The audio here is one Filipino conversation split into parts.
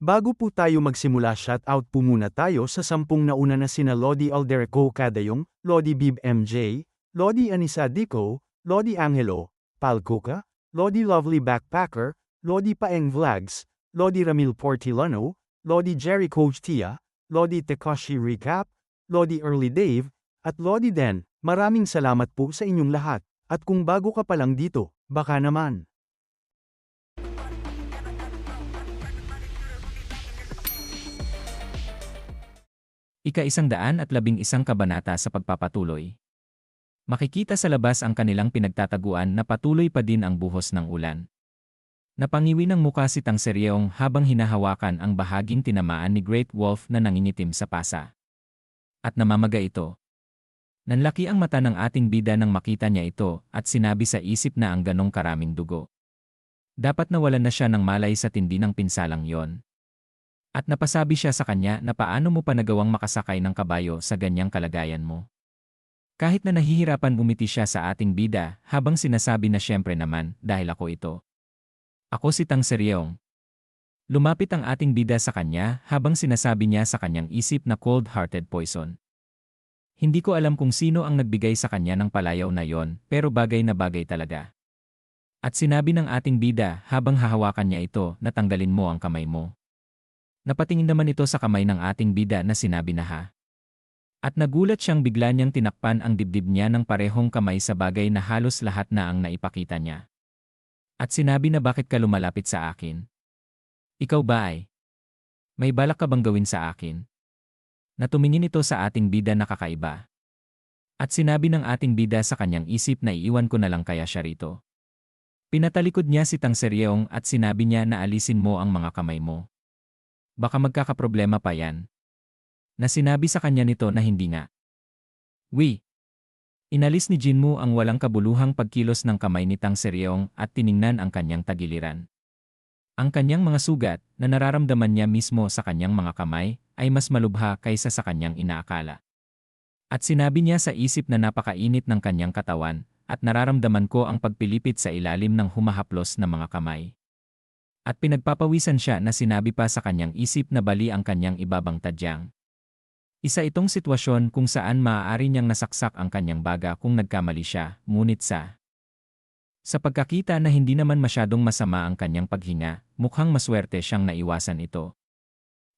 Bago po tayo magsimula, shoutout po muna tayo sa 10 nauna na sina Lodi Alderico Cadayong, Lodi Bib MJ, Lodi Anisa Dico, Lodi Angelo, Pal Cuca, Lodi Lovely Backpacker, Lodi Paeng Vlogs, Lodi Ramil Portilano, Lodi Jerry Coach Tia, Lodi Tekashi Recap, Lodi Early Dave, at Lodi Den. Maraming salamat po sa inyong lahat. At kung bago ka pa lang dito, baka naman. Ika-111 kabanata sa pagpapatuloy. Makikita sa labas ang kanilang pinagtataguan na patuloy pa din ang buhos ng ulan. Napangiwi ng muka si Tang Seryeong habang hinahawakan ang bahaging tinamaan ni Great Wolf na nangingitim sa pasa. At namamaga ito. Nanlaki ang mata ng ating bida nang makita niya ito at sinabi sa isip na ang ganong karaming dugo. Dapat nawalan na siya ng malay sa tindi ng pinsalang yon. At napasabi siya sa kanya na paano mo pa nagawang makasakay ng kabayo sa ganyang kalagayan mo. Kahit na nahihirapan umiti siya sa ating bida habang sinasabi na siyempre naman dahil ako ito. Ako si Tang Seryeong. Lumapit ang ating bida sa kanya habang sinasabi niya sa kanyang isip na cold-hearted poison. Hindi ko alam kung sino ang nagbigay sa kanya ng palayaw na yon pero bagay na bagay talaga. At sinabi ng ating bida habang hahawakan niya ito na tanggalin mo ang kamay mo. Napatingin naman ito sa kamay ng ating bida na sinabi na ha. At nagulat siyang bigla niyang tinakpan ang dibdib niya ng parehong kamay sa bagay na halos lahat na ang naipakita niya. At sinabi na bakit ka lumalapit sa akin? Ikaw ba ay? May balak ka bang gawin sa akin? Natumingin ito sa ating bida na kakaiba. At sinabi ng ating bida sa kanyang isip na iiwan ko na lang kaya siya rito. Pinatalikod niya si Tang Seryeong at sinabi niya na alisin mo ang mga kamay mo. Baka magkakaproblema pa yan. Na sinabi sa kanya nito na hindi nga. Inalis ni Jinmu ang walang kabuluhang pagkilos ng kamay ni Tang Seryeong at tiningnan ang kanyang tagiliran. Ang kanyang mga sugat na nararamdaman niya mismo sa kanyang mga kamay ay mas malubha kaysa sa kanyang inaakala. At sinabi niya sa isip na napakainit ng kanyang katawan at nararamdaman ko ang pagpilipit sa ilalim ng humahaplos na mga kamay. At pinagpapawisan siya na sinabi pa sa kanyang isip na bali ang kanyang ibabang tadyang. Isa itong sitwasyon kung saan maaari niyang nasaksak ang kanyang baga kung nagkamali siya, ngunit sa pagkakita na hindi naman masyadong masama ang kanyang paghinga, mukhang maswerte siyang naiwasan ito.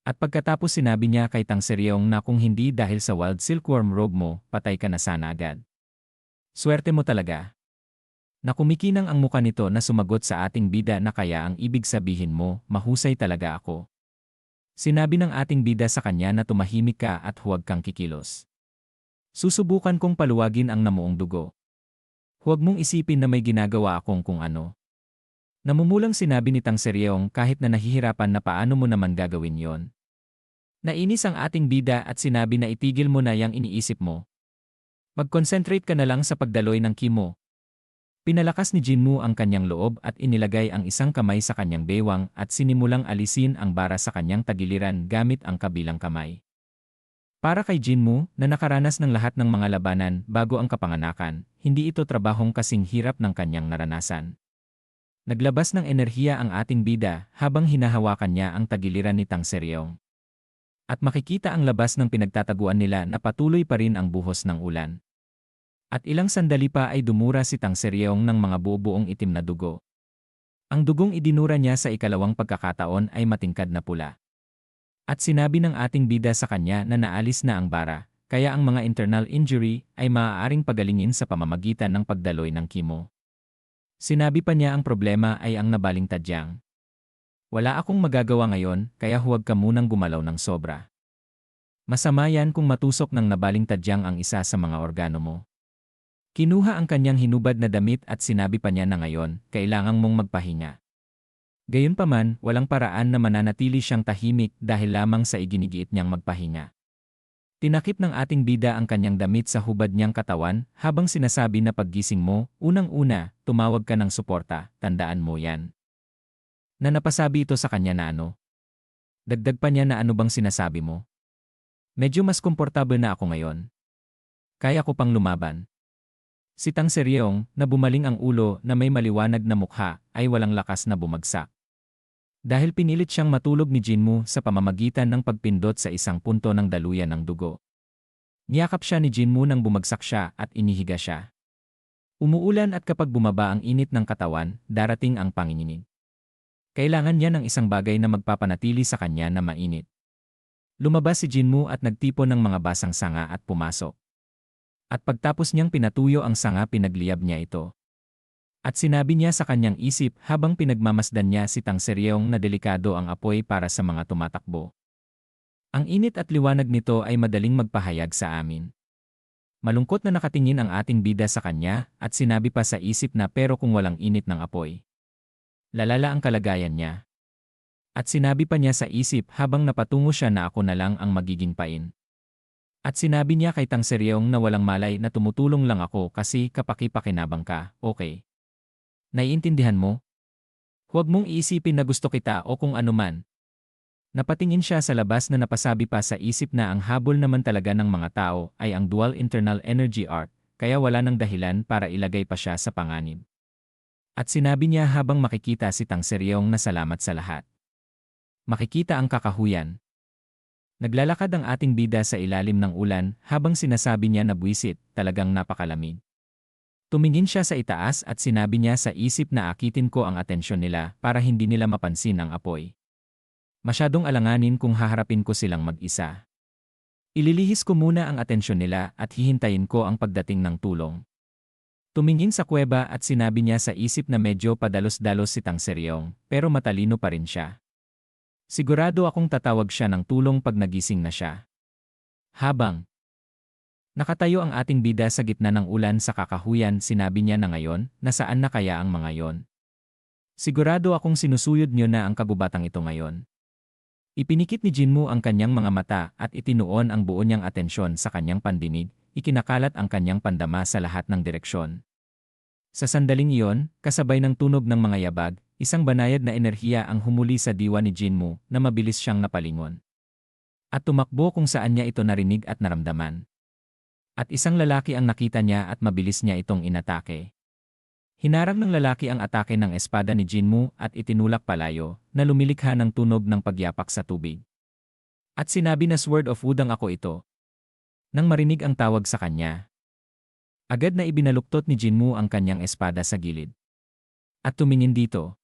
At pagkatapos sinabi niya kay Tang Seryeong na kung hindi dahil sa wild silkworm robe mo, patay ka na sana agad. Swerte mo talaga. Na kumikinang ang muka nito na sumagot sa ating bida na kaya ang ibig sabihin mo, mahusay talaga ako. Sinabi ng ating bida sa kanya na tumahimik ka at huwag kang kikilos. Susubukan kong paluwagin ang namuong dugo. Huwag mong isipin na may ginagawa akong kung ano. Namumulang sinabi ni Tang Seryeong kahit na nahihirapan na paano mo naman gagawin yon. Nainis ang ating bida at sinabi na itigil mo na yang iniisip mo. Mag-concentrate ka na lang sa pagdaloy ng ki mo. Pinalakas ni Jinmu ang kanyang loob at inilagay ang isang kamay sa kanyang bewang at sinimulang alisin ang bara sa kanyang tagiliran gamit ang kabilang kamay. Para kay Jinmu, na nakaranas ng lahat ng mga labanan bago ang kapanganakan, hindi ito trabahong kasing hirap ng kanyang naranasan. Naglabas ng enerhiya ang ating bida habang hinahawakan niya ang tagiliran ni Tang Seryeong. At makikita ang labas ng pinagtataguan nila na patuloy pa rin ang buhos ng ulan. At ilang sandali pa ay dumura si Tang Seryeong ng mga buo-buong itim na dugo. Ang dugong idinura niya sa ikalawang pagkakataon ay matingkad na pula. At sinabi ng ating bida sa kanya na naalis na ang bara, kaya ang mga internal injury ay maaaring pagalingin sa pamamagitan ng pagdaloy ng kimo. Sinabi pa niya ang problema ay ang nabaling tadyang. Wala akong magagawa ngayon, kaya huwag ka munang gumalaw ng sobra. Masama yan kung matusok ng nabaling tadyang ang isa sa mga organo mo. Kinuha ang kanyang hinubad na damit at sinabi pa niya na ngayon, kailangang mong magpahinga. Gayunpaman, walang paraan na mananatili siyang tahimik dahil lamang sa iginigiit niyang magpahinga. Tinakip ng ating bida ang kanyang damit sa hubad niyang katawan habang sinasabi na paggising mo, unang-una, tumawag ka ng suporta, tandaan mo yan. Na napasabi ito sa kanya na ano? Dagdag pa niya na ano bang sinasabi mo? Medyo mas komportable na ako ngayon. Kaya ko pang lumaban. Si Tang Seryeong, na bumaling ang ulo na may maliwanag na mukha, ay walang lakas na bumagsak. Dahil pinilit siyang matulog ni Jinmu sa pamamagitan ng pagpindot sa isang punto ng daluyan ng dugo. Niyakap siya ni Jinmu nang bumagsak siya at inihiga siya. Umuulan at kapag bumaba ang init ng katawan, darating ang panginginig. Kailangan niya ng isang bagay na magpapanatili sa kanya na mainit. Lumabas si Jinmu at nagtipon ng mga basang sanga at pumasok. At pagtapos niyang pinatuyo ang sanga, pinagliyab niya ito. At sinabi niya sa kanyang isip habang pinagmamasdan niya si Tang Seryeong na delikado ang apoy para sa mga tumatakbo. Ang init at liwanag nito ay madaling magpahayag sa amin. Malungkot na nakatingin ang ating bida sa kanya at sinabi pa sa isip na pero kung walang init ng apoy, lalala ang kalagayan niya. At sinabi pa niya sa isip habang napatungo siya na ako na lang ang magiging pain. At sinabi niya kay Tang Seryeong na walang malay na tumutulong lang ako kasi kapaki-pakinabang ka, okay? Naiintindihan mo? Huwag mong iisipin na gusto kita o kung anuman. Napatingin siya sa labas na napasabi pa sa isip na ang habol naman talaga ng mga tao ay ang dual internal energy arc, kaya wala nang dahilan para ilagay pa siya sa panganib. At sinabi niya habang makikita si Tang Seryeong na salamat sa lahat. Makikita ang kakahuyan. Naglalakad ang ating bida sa ilalim ng ulan habang sinasabi niya na buwisit, talagang napakalamig. Tumingin siya sa itaas at sinabi niya sa isip na akitin ko ang atensyon nila para hindi nila mapansin ang apoy. Masyadong alanganin kung haharapin ko silang mag-isa. Ililihis ko muna ang atensyon nila at hihintayin ko ang pagdating ng tulong. Tumingin sa kuweba at sinabi niya sa isip na medyo padalos-dalos si Tang Seryeong, pero matalino pa rin siya. Sigurado akong tatawag siya ng tulong pag nagising na siya. Habang nakatayo ang ating bida sa gitna ng ulan sa kakahuyan, sinabi niya na ngayon, nasaan na kaya ang mga yon? Sigurado akong sinusuyod niyo na ang kagubatang ito ngayon. Ipinikit ni Jinmu ang kanyang mga mata at itinuon ang buo niyang atensyon sa kanyang pandinig, ikinakalat ang kanyang pandama sa lahat ng direksyon. Sa sandaling iyon, kasabay ng tunog ng mga yabag, isang banayad na enerhiya ang humuli sa diwa ni Jinmu na mabilis siyang napalingon. At tumakbo kung saan niya ito narinig at naramdaman. At isang lalaki ang nakita niya at mabilis niya itong inatake. Hinarang ng lalaki ang atake ng espada ni Jinmu at itinulak palayo, na lumilikha ng tunog ng pagyapak sa tubig. At sinabi na Sword of Wudang ako ito. Nang marinig ang tawag sa kanya, agad na ibinaluktot ni Jinmu ang kanyang espada sa gilid. At tumingin dito.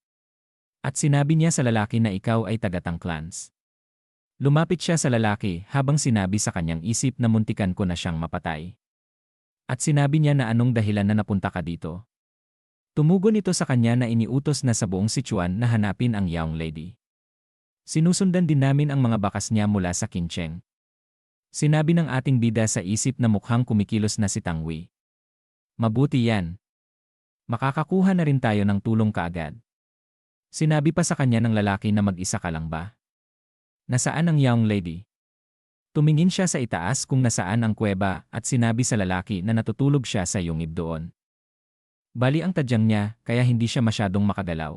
At sinabi niya sa lalaki na ikaw ay taga-Tang clans. Lumapit siya sa lalaki habang sinabi sa kanyang isip na muntikan ko na siyang mapatay. At sinabi niya na anong dahilan na napunta ka dito. Tumugon ito sa kanya na iniutos na sa buong Sichuan na hanapin ang Yaong Lady. Sinusundan din namin ang mga bakas niya mula sa Qincheng. Sinabi ng ating bida sa isip na mukhang kumikilos na si Tang Wei. Mabuti yan. Makakakuha na rin tayo ng tulong kaagad. Sinabi pa sa kanya ng lalaki na mag-isa ka lang ba? Nasaan ang Yaong Lady? Tumingin siya sa itaas kung nasaan ang kuweba at sinabi sa lalaki na natutulog siya sa yungib doon. Bali ang tadyang niya kaya hindi siya masyadong makagalaw.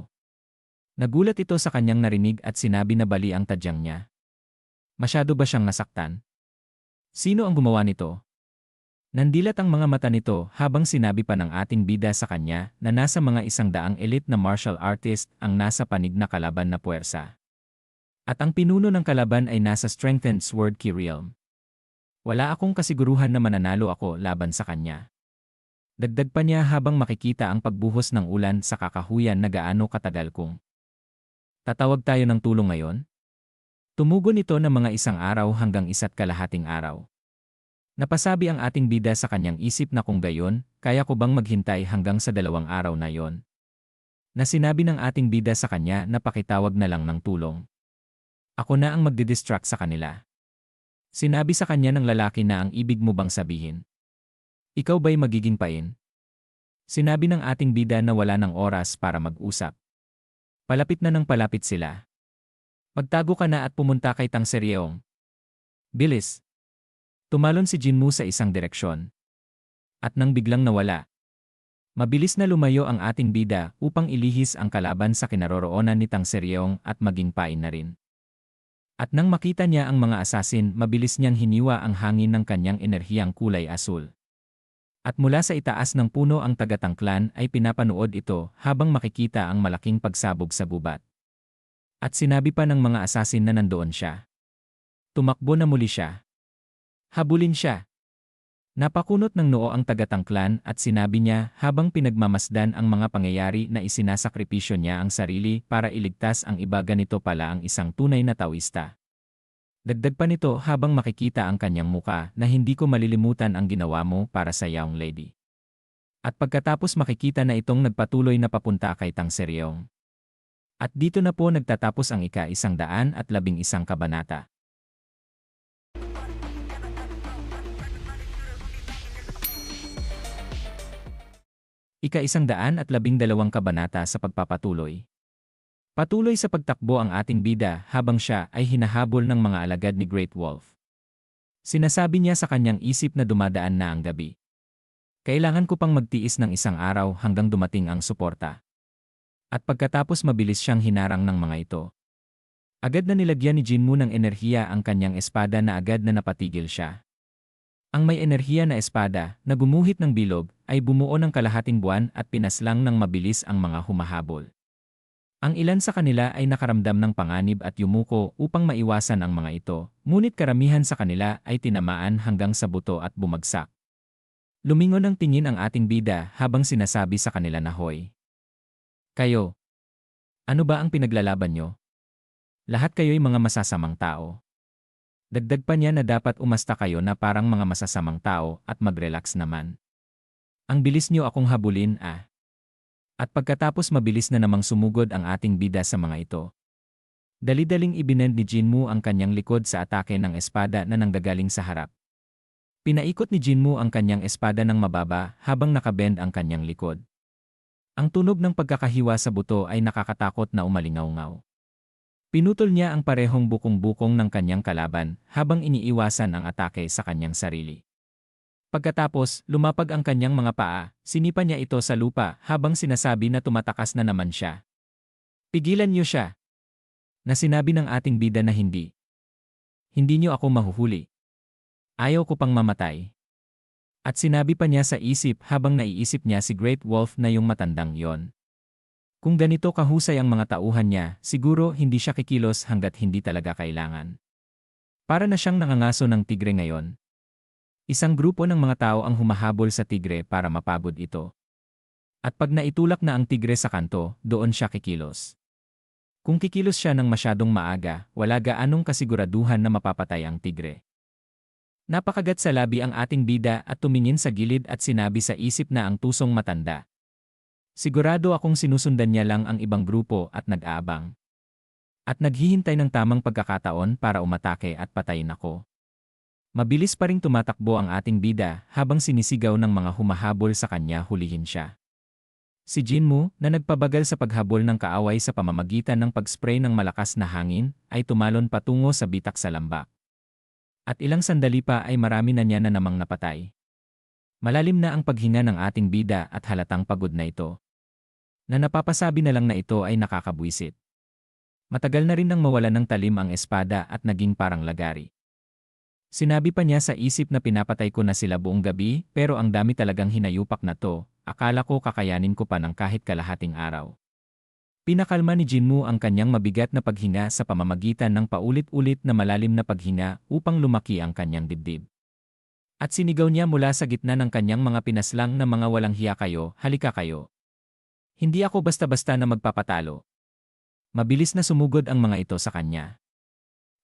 Nagulat ito sa kanyang narinig at sinabi na bali ang tadyang niya. Masyado ba siyang nasaktan? Sino ang gumawa nito? Nandilat ang mga mata nito habang sinabi pa ng ating bida sa kanya na nasa mga 100 elite na martial artist ang nasa panig na kalaban na puwersa. At ang pinuno ng kalaban ay nasa strengthened sword key realm. Wala akong kasiguruhan na mananalo ako laban sa kanya. Dagdag pa niya habang makikita ang pagbuhos ng ulan sa kakahuyan na gaano katagal kung tatawag tayo ng tulong ngayon? Tumugon ito ng mga 1 araw hanggang 1.5 araw. Napasabi ang ating bida sa kanyang isip na kung gayon, kaya ko bang maghintay hanggang sa 2 araw na yon? Na sinabi ng ating bida sa kanya na pakitawag na lang ng tulong. Ako na ang magdidistract sa kanila. Sinabi sa kanya ng lalaki na ang ibig mo bang sabihin? Ikaw ba'y magiging pain? Sinabi ng ating bida na wala ng oras para mag-usap. Palapit na ng palapit sila. Magtago ka na at pumunta kay Tang Seryeong. Bilis! Tumalon si Jinmu sa isang direksyon. At nang biglang nawala, mabilis na lumayo ang ating bida upang ilihis ang kalaban sa kinaroroonan ni Tang Seryeong at maging pain na rin. At nang makita niya ang mga asasin, mabilis niyang hiniwa ang hangin ng kanyang enerhiyang kulay asul. At mula sa itaas ng puno ang taga-Tang clan ay pinapanood ito habang makikita ang malaking pagsabog sa gubat. At sinabi pa ng mga asasin na nandoon siya. Tumakbo na muli siya. Habulin siya. Napakunot ng noo ang tagatangklan at sinabi niya habang pinagmamasdan ang mga pangyayari na isinasakripisyo niya ang sarili para iligtas ang iba, ganito pala ang isang tunay na Taoista. Dagdag pa nito habang makikita ang kanyang muka na hindi ko malilimutan ang ginawa mo para sa Young Lady. At pagkatapos makikita na itong nagpatuloy na papunta kay Tang Seryong. At dito na po nagtatapos ang ika-111 kabanata. Ika-112 kabanata sa pagpapatuloy. Patuloy sa pagtakbo ang ating bida habang siya ay hinahabol ng mga alagad ni Great Wolf. Sinasabi niya sa kanyang isip na dumadaan na ang gabi. Kailangan ko pang magtiis ng isang araw hanggang dumating ang suporta. At pagkatapos mabilis siyang hinarang ng mga ito. Agad na nilagyan ni Jinmu ng enerhiya ang kanyang espada na agad na napatigil siya. Ang may enerhiya na espada na gumuhit ng bilog ay bumuo ng kalahating buwan at pinaslang ng mabilis ang mga humahabol. Ang ilan sa kanila ay nakaramdam ng panganib at yumuko upang maiwasan ang mga ito, ngunit karamihan sa kanila ay tinamaan hanggang sa buto at bumagsak. Lumingon ng tingin ang ating bida habang sinasabi sa kanila na, "Hoy! Kayo! Ano ba ang pinaglalaban nyo? Lahat kayo'y mga masasamang tao." Dagdag pa niya na dapat umasta kayo na parang mga masasamang tao at mag-relax naman. Ang bilis niyo akong habulin, ah. At pagkatapos mabilis na namang sumugod ang ating bida sa mga ito. Dali-daling ibinend ni Jinmu ang kanyang likod sa atake ng espada na nanggagaling sa harap. Pinaikot ni Jinmu ang kanyang espada ng mababa habang nakabend ang kanyang likod. Ang tunog ng pagkakahiwa sa buto ay nakakatakot na umalingaw-ngaw. Pinutol niya ang parehong bukong-bukong ng kanyang kalaban habang iniiwasan ang atake sa kanyang sarili. Pagkatapos, lumapag ang kanyang mga paa, sinipa niya ito sa lupa habang sinasabi na tumatakas na naman siya. "Pigilan niyo siya!" Na sinabi ng ating bida na hindi. "Hindi niyo ako mahuhuli. Ayaw ko pang mamatay." At sinabi pa niya sa isip habang naiisip niya si Great Wolf na yung matandang yon. Kung ganito kahusay ang mga tauhan niya, siguro hindi siya kikilos hanggat hindi talaga kailangan. Para na siyang nangangaso ng tigre ngayon. Isang grupo ng mga tao ang humahabol sa tigre para mapagod ito. At pag naitulak na ang tigre sa kanto, doon siya kikilos. Kung kikilos siya ng masyadong maaga, wala gaanong kasiguraduhan na mapapatay ang tigre. Napakagat sa labi ang ating bida at tumingin sa gilid at sinabi sa isip na ang tusong matanda. Sigurado akong sinusundan niya lang ang ibang grupo at nag-aabang. At naghihintay ng tamang pagkakataon para umatake at patayin ako. Mabilis pa ring tumatakbo ang ating bida habang sinisigaw ng mga humahabol sa kanya hulihin siya. Si Jinmu, na nagpabagal sa paghabol ng kaaway sa pamamagitan ng pag-spray ng malakas na hangin, ay tumalon patungo sa bitak sa lambak. At ilang sandali pa ay marami na niya na namang napatay. Malalim na ang paghinga ng ating bida at halatang pagod na ito. Na napapasabi na lang na ito ay nakakabwisit. Matagal na rin nang mawalan ng talim ang espada at naging parang lagari. Sinabi pa niya sa isip na pinapatay ko na sila buong gabi pero ang dami talagang hinayupak na to, akala ko kakayanin ko pa ng kahit kalahating araw. Pinakalma ni Jinmu ang kanyang mabigat na paghinga sa pamamagitan ng paulit-ulit na malalim na paghinga upang lumaki ang kanyang dibdib. At sinigaw niya mula sa gitna ng kanyang mga pinaslang na mga walang hiya kayo, halika kayo. Hindi ako basta-basta na magpapatalo. Mabilis na sumugod ang mga ito sa kanya.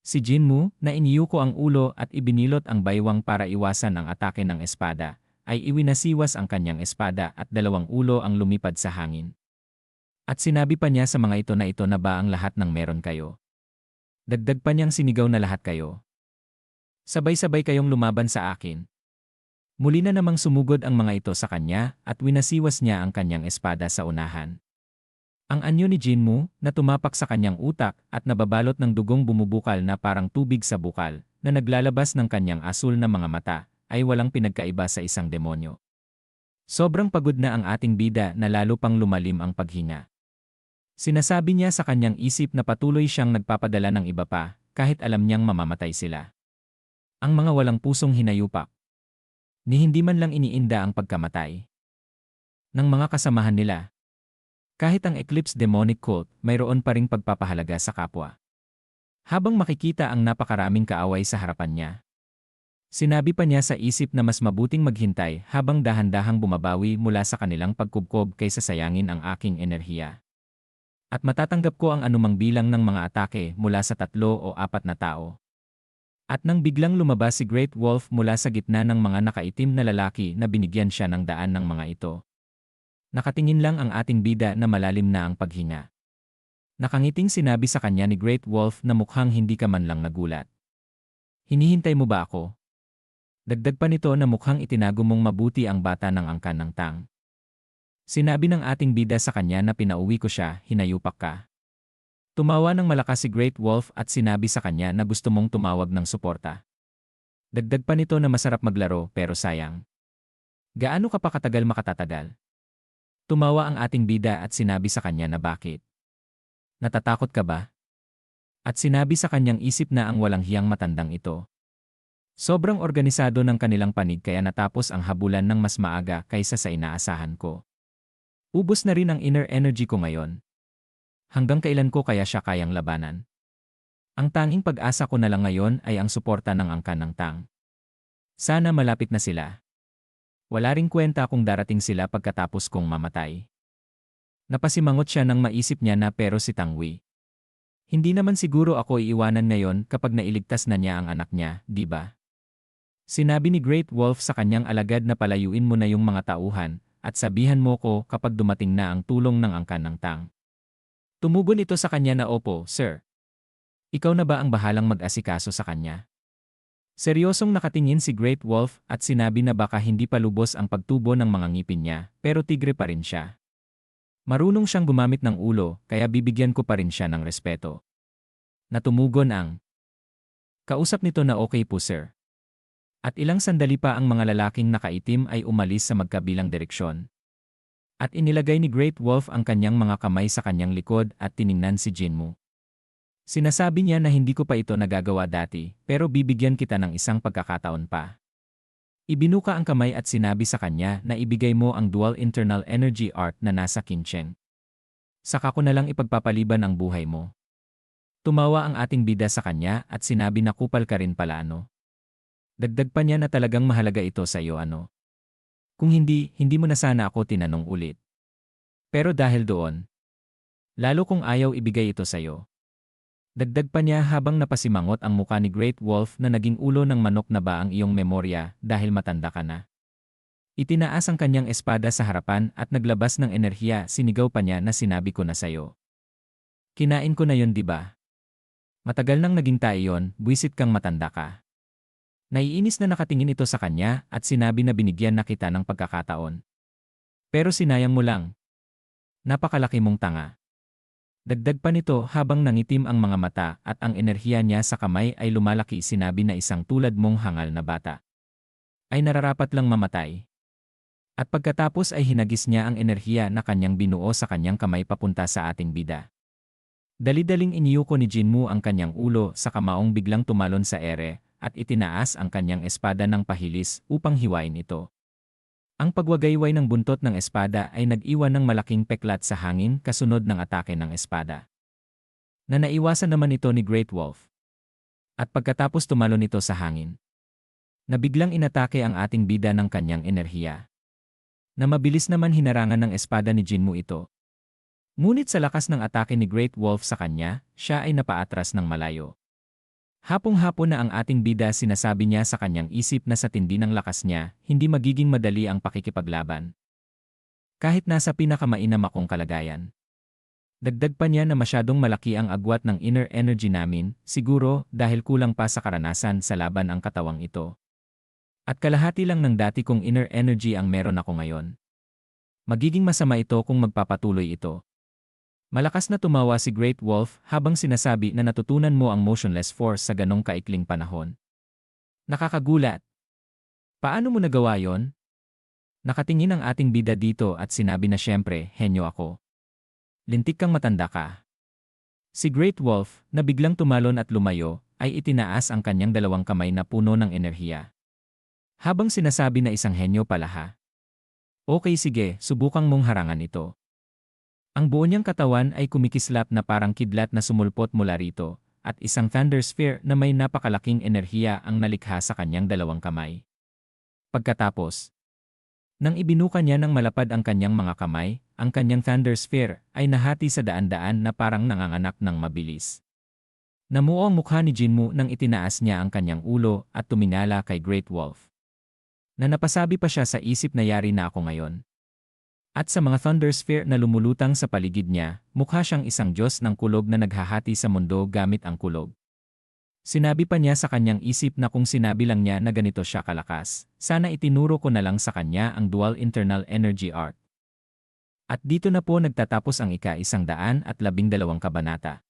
Si Jinmu, na iniyuko ang ulo at ibinilot ang baywang para iwasan ang atake ng espada, ay iwinasiwas ang kanyang espada at dalawang ulo ang lumipad sa hangin. At sinabi pa niya sa mga ito na ba ang lahat ng meron kayo? Dagdag pa niyang sinigaw na lahat kayo. Sabay-sabay kayong lumaban sa akin. Muli na namang sumugod ang mga ito sa kanya at winasiwas niya ang kanyang espada sa unahan. Ang anyo ni Jinmu, na tumapak sa kanyang utak at nababalot ng dugong bumubukal na parang tubig sa bukal, na naglalabas ng kanyang asul na mga mata, ay walang pinagkaiba sa isang demonyo. Sobrang pagod na ang ating bida na lalo pang lumalim ang paghinga. Sinasabi niya sa kanyang isip na patuloy siyang nagpapadala ng iba pa, kahit alam niyang mamamatay sila. Ang mga walang pusong hinayupak. Ni hindi man lang iniinda ang pagkamatay ng mga kasamahan nila. Kahit ang Eclipse Demonic Cult, mayroon pa ring pagpapahalaga sa kapwa. Habang makikita ang napakaraming kaaway sa harapan niya. Sinabi pa niya sa isip na mas mabuting maghintay habang dahan-dahang bumabawi mula sa kanilang pagkubkob kaysa sayangin ang aking enerhiya. At matatanggap ko ang anumang bilang ng mga atake mula sa 3 o 4 na tao. At nang biglang lumabas si Great Wolf mula sa gitna ng mga nakaitim na lalaki na binigyan siya ng daan ng mga ito. Nakatingin lang ang ating bida na malalim na ang paghinga. Nakangiting sinabi sa kanya ni Great Wolf na mukhang hindi ka man lang nagulat. Hinihintay mo ba ako? Dagdag pa nito na mukhang itinago mong mabuti ang bata ng angkan ng tang. Sinabi ng ating bida sa kanya na pinauwi ko siya, hinayupak ka. Tumawa ng malakas si Great Wolf at sinabi sa kanya na gusto mong tumawag ng suporta. Dagdag pa nito na masarap maglaro pero sayang. Gaano ka pa katagal makatatagal? Tumawa ang ating bida at sinabi sa kanya na bakit? Natatakot ka ba? At sinabi sa kanyang isip na ang walang hiyang matandang ito. Sobrang organisado ng kanilang panig kaya natapos ang habulan ng mas maaga kaysa sa inaasahan ko. Ubos na rin ang inner energy ko ngayon. Hanggang kailan ko kaya siya kayang labanan? Ang tanging pag-asa ko na lang ngayon ay ang suporta ng angkan ng tang. Sana malapit na sila. Wala ring kwenta kung darating sila pagkatapos kong mamatay. Napasimangot siya nang maisip niya na pero si Tangwi. Hindi naman siguro ako iiwanan ngayon kapag nailigtas na niya ang anak niya, di ba? Sinabi ni Great Wolf sa kanyang alagad na palayuin mo na yung mga tauhan at sabihan mo ko kapag dumating na ang tulong ng angkan ng tang. Tumugon ito sa kanya na opo, sir. Ikaw na ba ang bahalang mag-asikaso sa kanya? Seryosong nakatingin si Great Wolf at sinabi na baka hindi pa lubos ang pagtubo ng mga ngipin niya pero tigre pa rin siya. Marunong siyang gumamit ng ulo kaya bibigyan ko pa rin siya ng respeto. Natumugon ang kausap nito na okay po sir. At ilang sandali pa ang mga lalaking nakaitim ay umalis sa magkabilang direksyon. At inilagay ni Great Wolf ang kanyang mga kamay sa kanyang likod at tiningnan si Jinmu. Sinasabi niya na hindi ko pa ito nagagawa dati pero bibigyan kita ng isang pagkakataon pa. Ibinuka ang kamay at sinabi sa kanya na ibigay mo ang Dual Internal Energy Art na nasa Kincheng. Saka ko na lang ipagpapaliban ang buhay mo. Tumawa ang ating bida sa kanya at sinabi na kupal ka rin pala ano. Dagdag pa niya na talagang mahalaga ito sa iyo ano. Kung hindi, hindi mo na sana ako tinanong ulit. Pero dahil doon, lalo kong ayaw ibigay ito sa iyo. Dagdag pa niya habang napasimangot ang muka ni Great Wolf na naging ulo ng manok na ba ang iyong memorya dahil matanda ka na. Itinaas ang kanyang espada sa harapan at naglabas ng enerhiya, sinigaw pa niya na sinabi ko na sayo. Kinain ko na yon di ba? Matagal nang naging tayo yon, buwisit kang matanda ka. Naiinis na nakatingin ito sa kanya at sinabi na binigyan na kita ng pagkakataon. Pero sinayang mo lang. Napakalaki mong tanga. Dagdag pa nito habang nangitim ang mga mata at ang enerhiya niya sa kamay ay lumalaki, sinabi na isang tulad mong hangal na bata ay nararapat lang mamatay. At pagkatapos ay hinagis niya ang enerhiya na kanyang binuo sa kanyang kamay papunta sa ating bida. Dali-daling iniyuko ni Jinmu ang kanyang ulo sa kamaong biglang tumalon sa ere at itinaas ang kanyang espada ng pahilis upang hiwain ito. Ang pagwagayway ng buntot ng espada ay nag-iwan ng malaking peklat sa hangin kasunod ng atake ng espada. Na naiwasan naman ito ni Great Wolf. At pagkatapos tumalon ito sa hangin, na biglang inatake ang ating bida ng kanyang enerhiya. Na mabilis naman hinarangan ng espada ni Jinmu ito. Ngunit sa lakas ng atake ni Great Wolf sa kanya, siya ay napaatras ng malayo. Hapong-hapon na ang ating bida, sinasabi niya sa kanyang isip na sa tindi ng lakas niya, hindi magiging madali ang pakikipaglaban. Kahit nasa pinakamainam akong kalagayan. Dagdag pa niya na masyadong malaki ang agwat ng inner energy namin, siguro dahil kulang pa sa karanasan sa laban ang katawang ito. At kalahati lang ng dati kong inner energy ang meron ako ngayon. Magiging masama ito kung magpapatuloy ito. Malakas na tumawa si Great Wolf habang sinasabi na natutunan mo ang motionless force sa ganong kaikling panahon. Nakakagulat. Paano mo nagawa yon? Nakatingin ang ating bida dito at sinabi na siyempre, henyo ako. Lintik kang matanda ka. Si Great Wolf, na biglang tumalon at lumayo, ay itinaas ang kanyang dalawang kamay na puno ng enerhiya. Habang sinasabi na isang henyo pala ha. Okay sige, subukang mong harangan ito. Ang buo niyang katawan ay kumikislap na parang kidlat na sumulpot mula rito, at isang thunder sphere na may napakalaking enerhiya ang nalikha sa kanyang dalawang kamay. Pagkatapos, nang ibinuka niya ng malapad ang kanyang mga kamay, ang kanyang thunder sphere ay nahati sa daan-daan na parang nanganganak ng mabilis. Namuo ang mukha ni Jinmu nang itinaas niya ang kanyang ulo at tumingala kay Great Wolf. Na napasabi pa siya sa isip na yari na ako ngayon. At sa mga thunder sphere na lumulutang sa paligid niya, mukha siyang isang Diyos ng kulog na naghahati sa mundo gamit ang kulog. Sinabi pa niya sa kanyang isip na kung sinabi lang niya na ganito siya kalakas, sana itinuro ko na lang sa kanya ang Dual Internal Energy Art. At dito na po nagtatapos ang ika-112 kabanata.